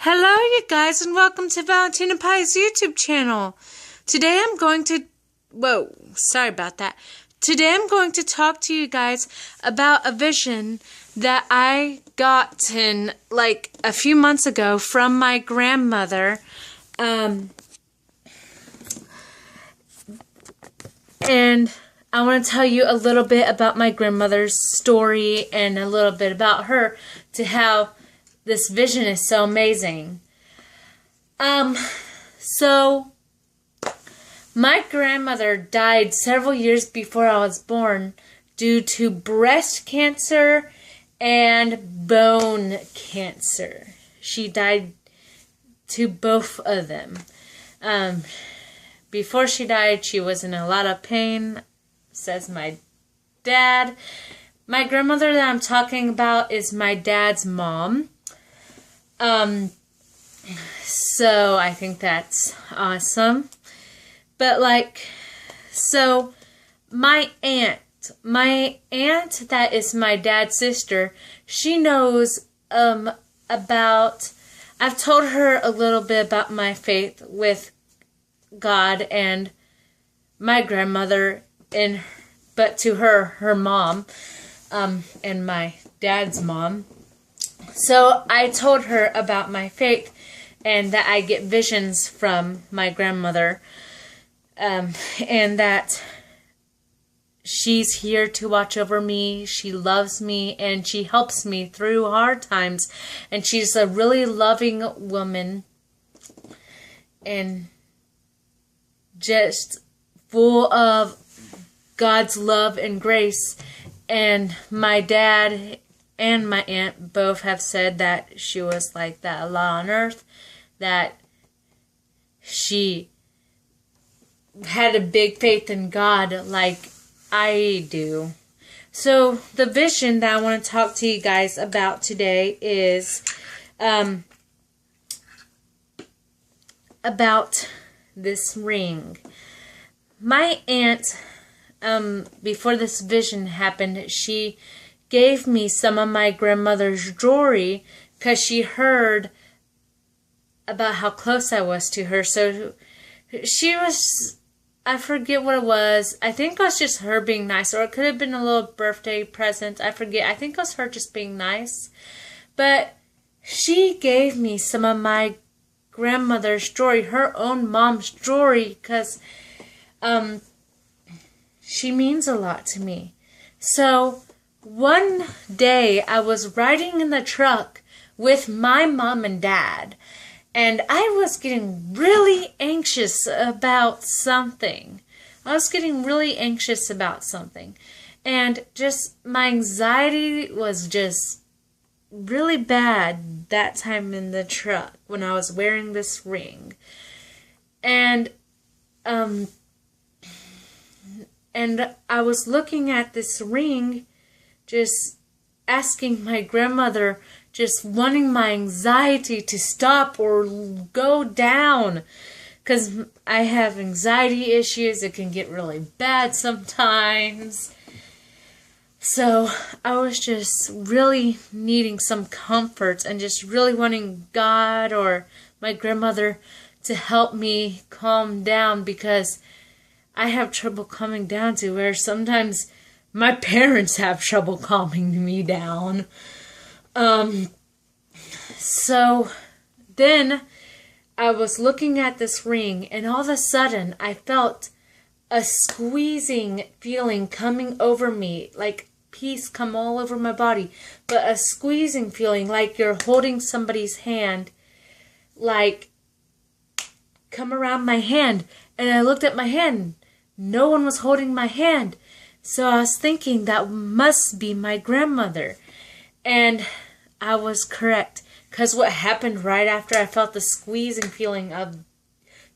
Hello, you guys, and welcome to Valentina Pie's YouTube channel. Today I'm going to talk to you guys about a vision that I got like a few months ago from my grandmother. And I want to tell you a little bit about my grandmother's story and a little bit about her to how this vision is so amazing. So my grandmother died several years before I was born due to breast cancer and bone cancer. She died to both of them. Before she died, she was in a lot of pain, says my dad. My grandmother that I'm talking about is my dad's mom. So I think that's awesome. But so my aunt that is my dad's sister, she knows, about, I've told her a little bit about my faith with God and my grandmother, but to her mom, and my dad's mom. So I told her about my faith and that I get visions from my grandmother, and that she's here to watch over me, she loves me, and she helps me through hard times, and she's a really loving woman and just full of God's love and grace. And my dad and my aunt both have said that she was like that Allah on earth, that she had a big faith in God like I do. So the vision that I want to talk to you guys about today is about this ring. My aunt, before this vision happened, she gave me some of my grandmother's jewelry because she heard about how close I was to her. So she was, I forget what it was. I think it was just her being nice, or it could have been a little birthday present. I forget. I think it was her just being nice. But she gave me some of my grandmother's jewelry, her own mom's jewelry, because she means a lot to me. So one day I was riding in the truck with my mom and dad, and I was getting really anxious about something. And just my anxiety was just really bad that time in the truck when I was wearing this ring. And I was looking at this ring, just asking my grandmother, just wanting my anxiety to stop or go down. Because I have anxiety issues. It can get really bad sometimes. So I was just really needing some comfort and just really wanting God or my grandmother to help me calm down, because I have trouble calming down to where sometimes my parents have trouble calming me down. So then I was looking at this ring, and all of a sudden I felt a squeezing feeling coming over me, like peace come all over my body, but a squeezing feeling like you're holding somebody's hand, like come around my hand. And I looked at my hand. No one was holding my hand. So I was thinking that must be my grandmother. And I was correct. Because what happened right after I felt the squeezing feeling of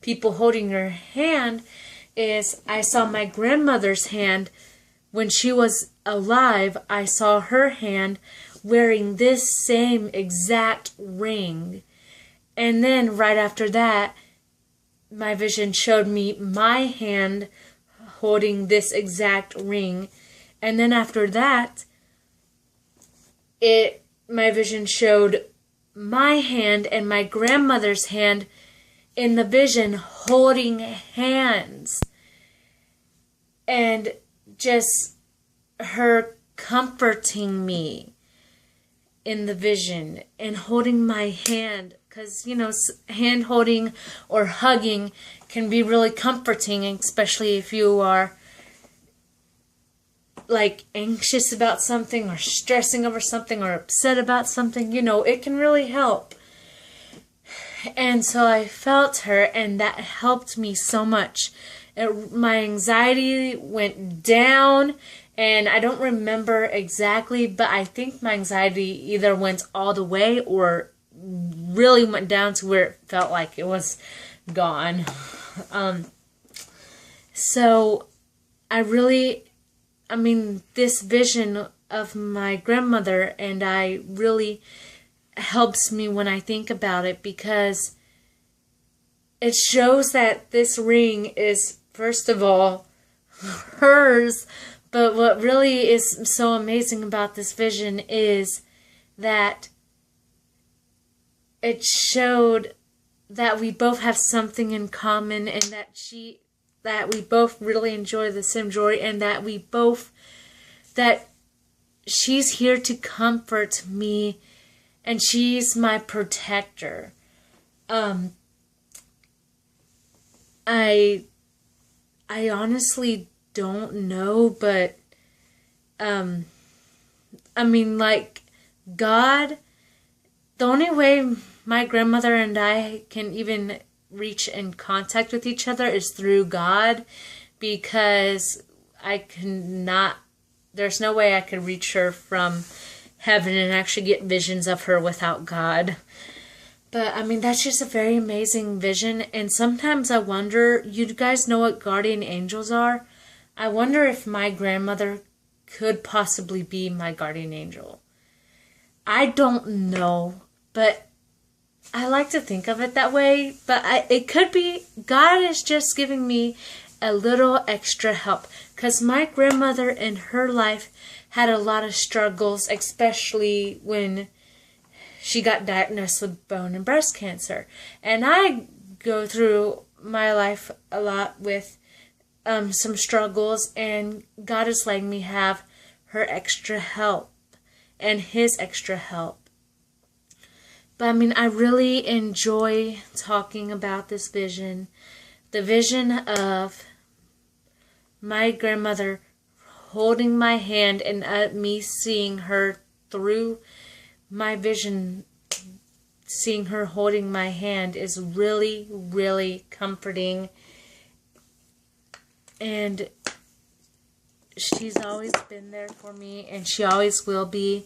people holding her hand is I saw my grandmother's hand when she was alive. I saw her hand wearing this same exact ring. And then right after that, my vision showed me my hand holding this exact ring. And then after that, my vision showed my hand and my grandmother's hand in the vision, holding hands, and just her comforting me in the vision and holding my hand, because hand holding or hugging can be really comforting, especially if you are like anxious about something or stressing over something or upset about something. It can really help. And so I felt her, and that helped me so much. My anxiety went down, and I don't remember exactly, but I think my anxiety either went all the way or really went down to where it felt like it was gone. So this vision of my grandmother and I really helps me when I think about it, because it shows that this ring is, first of all, hers. But what really is so amazing about this vision is that it showed that we both have something in common, and that we both really enjoy the same joy, and that she's here to comfort me, and she's my protector. I honestly don't know, but God, the only way my grandmother and I can even reach in contact with each other is through God, because there's no way I could reach her from heaven and actually get visions of her without God. But that's just a very amazing vision. And sometimes I wonder, you guys know what guardian angels are? I wonder if my grandmother could possibly be my guardian angel. I don't know, but I like to think of it that way. But it could be God is just giving me a little extra help, because my grandmother in her life had a lot of struggles, especially when she got diagnosed with bone and breast cancer. And I go through my life a lot with some struggles, and God is letting me have her extra help and His extra help. But I really enjoy talking about this vision. The vision of my grandmother holding my hand, and me seeing her through my vision, seeing her holding my hand is really, really comforting. And she's always been there for me, and she always will be.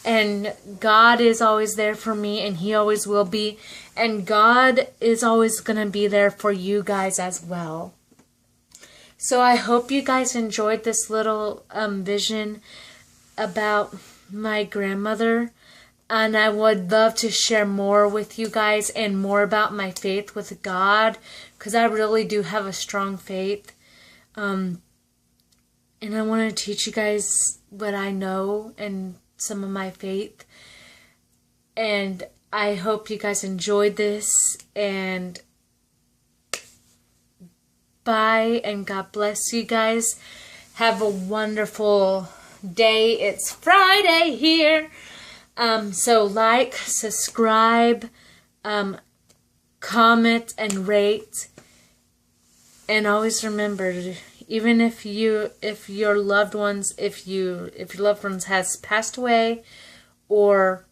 And God is always there for me, and He always will be. And God is always going to be there for you guys as well. So I hope you guys enjoyed this little vision about my grandmother. And I would love to share more with you guys and more about my faith with God, because I really do have a strong faith. And I want to teach you guys what I know and some of my faith. And I hope you guys enjoyed this. And bye, and God bless you guys. Have a wonderful day. It's Friday here. So like, subscribe, comment, and rate. And always remember, even if your loved ones has passed away, or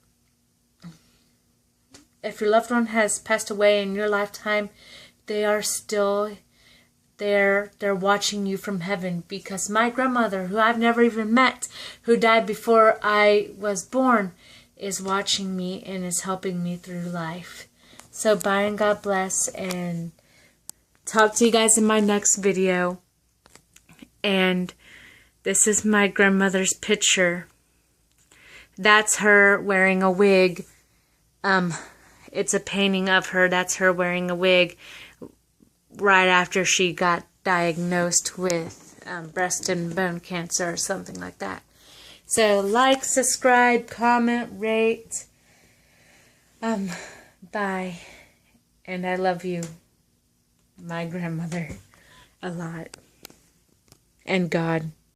if your loved one has passed away in your lifetime, they are still there. They're watching you from heaven, because my grandmother, who I've never even met, who died before I was born, is watching me and is helping me through life. So bye, and God bless, and talk to you guys in my next video. And this is my grandmother's picture. That's her wearing a wig. It's a painting of her. That's her wearing a wig right after she got diagnosed with breast and bone cancer or something like that. So like, subscribe, comment, rate. Bye. And I love you, my grandmother, a lot. And God.